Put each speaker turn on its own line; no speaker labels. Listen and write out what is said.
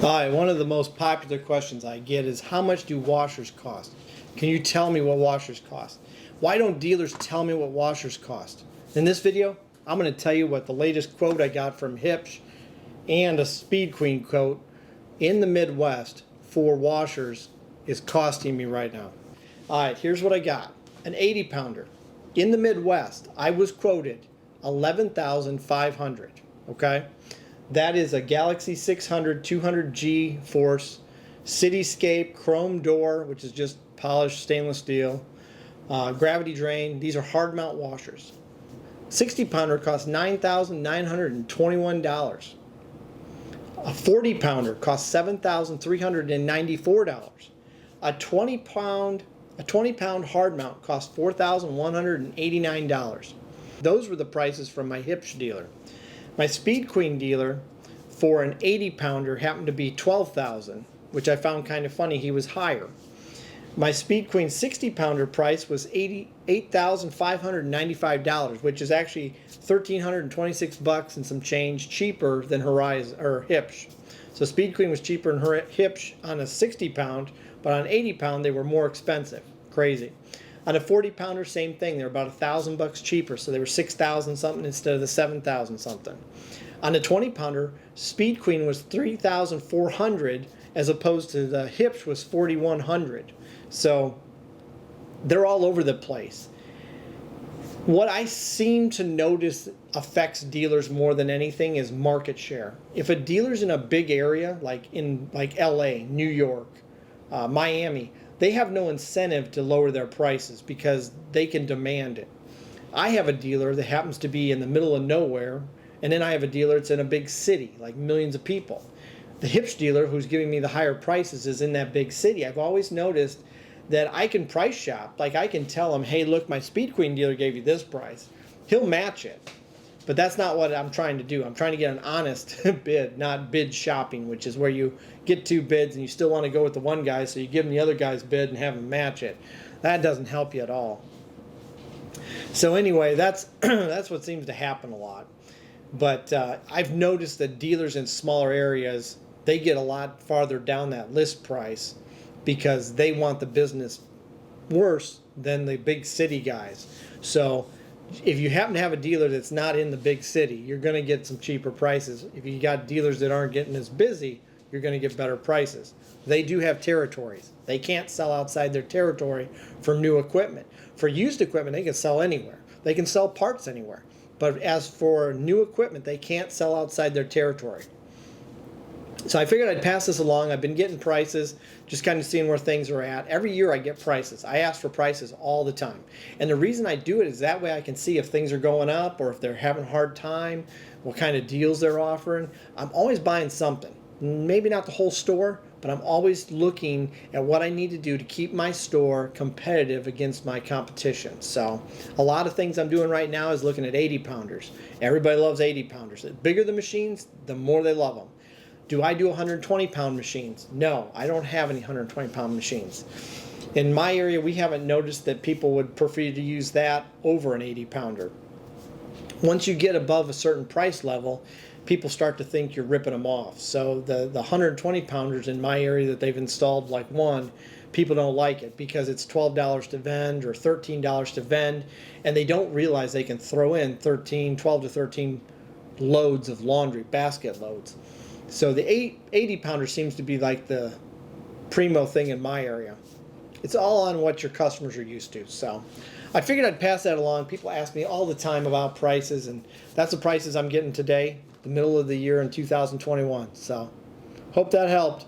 Hi, one of the most popular questions I get is how much do washers cost? Can you tell me what washers cost? Why don't dealers tell me what washers cost? In this video, I'm going to tell you what the latest quote I got from Hipsch and a Speed Queen quote in the Midwest for washers is costing me right now. Alright, here's what I got. An 80 pounder. In the Midwest, I was quoted $11,500. Okay? That is a Galaxy 600 200G Force, Cityscape, chrome door, which is just polished stainless steel, gravity drain. These are hard mount washers. 60 pounder costs $9,921. A 40 pounder costs $7,394. A 20 pound hard mount costs $4,189. Those were the prices from my Hipsch dealer. My Speed Queen dealer for an 80 pounder happened to be $12,000, which I found kind of funny. He was higher. My Speed Queen 60 pounder price was $8,595, which is actually $1,326 and some change cheaper than Horizon or Hipsch. So Speed Queen was cheaper than Hipsch on a 60 pound, but on 80 pound they were more expensive. Crazy. On a 40 pounder, same thing. They were about $1,000 cheaper, so they were $6,000 something instead of the $7,000 something. On a 20 pounder, Speed Queen was $3,400 as opposed to the Hipsch was $4,100. So they're all over the place. What I seem to notice affects dealers more than anything is market share. If a dealer's in a big area like LA, New York, Miami, they have no incentive to lower their prices because they can demand it. I have a dealer that happens to be in the middle of nowhere, and then I have a dealer that's in a big city, like millions of people. The Hipsch dealer who's giving me the higher prices is in that big city. I've always noticed that I can price shop. Like I can tell him, hey, look, my Speed Queen dealer gave you this price. He'll match it. But that's not what I'm trying to do. I'm trying to get an honest bid, not bid shopping, which is where you get two bids and you still want to go with the one guy, so you give him the other guy's bid and have him match it. That doesn't help you at all. So anyway, that's what seems to happen a lot. But I've noticed that dealers in smaller areas, they get a lot farther down that list price because they want the business worse than the big city guys. So if you happen to have a dealer that's not in the big city, you're going to get some cheaper prices. If you got dealers that aren't getting as busy, you're going to get better prices. They do have territories. They can't sell outside their territory for new equipment. For used equipment, they can sell anywhere. They can sell parts anywhere. But as for new equipment, they can't sell outside their territory. So I figured I'd pass this along. I've been getting prices, just kind of seeing where things are at. Every year I get prices. I ask for prices all the time. And the reason I do it is that way I can see if things are going up or if they're having a hard time, what kind of deals they're offering. I'm always buying something. Maybe not the whole store, but I'm always looking at what I need to do to keep my store competitive against my competition. So a lot of things I'm doing right now is looking at 80 pounders. Everybody loves 80 pounders. The bigger the machines, the more they love them. Do I do 120 pound machines? No, I don't have any 120 pound machines. In my area, we haven't noticed that people would prefer to use that over an 80 pounder. Once you get above a certain price level, people start to think you're ripping them off. So the 120 pounders in my area that they've installed like one, people don't like it because it's $12 to vend or $13 to vend, and they don't realize they can throw in 12 to 13 loads of laundry, basket loads. So the 80 pounder seems to be like the primo thing in my area. It's all on what your customers are used to. So I figured I'd pass that along. People ask me all the time about prices, and that's the prices I'm getting today, the middle of the year in 2021. So hope that helped.